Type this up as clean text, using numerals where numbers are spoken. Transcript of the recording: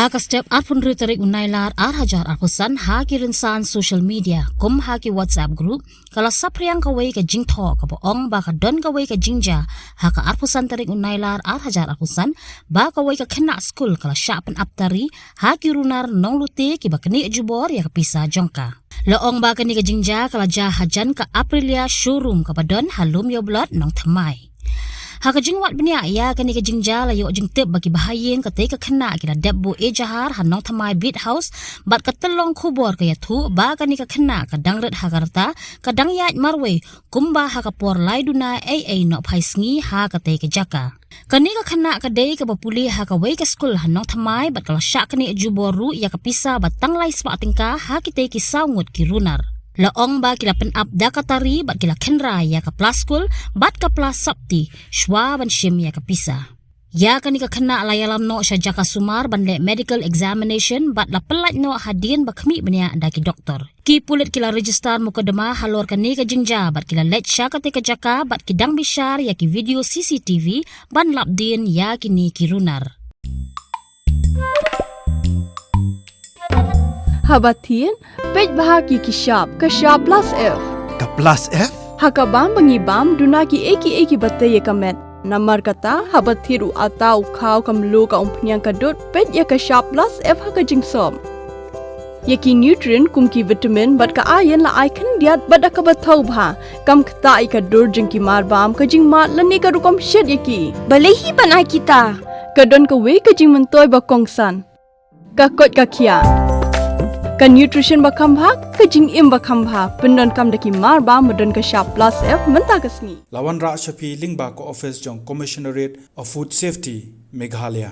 Haka step arpun ritarik unailar hajar arpusan haki rinsan social media kum haki WhatsApp group kala sapriang kawai ka jingtho ka boong ba ka don kawai ka jingja haka arpusan tarik unailar hajar arpusan ba kawai ka kena school kala syapan aptari haki runar nong lute ki ba keni jubor ya kapisa jongka. Loong ba kani ka jingja kala hajan ka Aprilia showroom ka badon halum yo blood nong thamai. Haka jingwat benya ya kani ka jingja la yo jingtep bagi bahayin katay ka kena kila debbo jahar hanong thamai beat house bat katelong kubor kaya tu ba kani ka kena kadang red hakarta kadang yat marwe kumba haka por laiduna no phaisngi ha katay ka jaka. Kani ka kena kadai ka bapuli haka way ka school hanong thamai bat kala syak kani juboru ya kapisa batang lai spa tingka ha kitay ki saungut ki runar. Laong ba kila penap dakatari bat kila kenra ya ka plaskul bat ka plas sabti shwa ban shim ya ka pisa. Ya kani ka kena layalam no sya jaka sumar ban le medical examination bat la pelat no hadin ba kami benya daki doktor. Ki pulit kila register mukadama halor kani ka jingja bat kila let sya ka jaka bat kidang bishar ya ki video CCTV ban labdin ya kini ki runar. Habatin, pej bahagi ki shop plus F. Ka plus F? Haka bam bangi bam dunaki eki batay kamet. Namar kata habathiru atau kau kamlu ka umpnyang kadut pej ya ka shop plus F haka jingsom. Yaki nutrient kum ki vitamin bat ka ayan la icon diat bat ka bathau bha kam kta ai ka dur jing ki mar bam ka jing mat lani ka rukom shed yaki. Balehi banai kita. Kadon ka we ka jing mentoy ba kongsan. Ka kot ka kia. Ka nutrition bakam bha ka jing im bakam bha pendon kam daki mar ba modon ka shop plus F menta kasni Lawan Ra Shafi Lingba ko office jong Commissionerate of Food Safety Meghalaya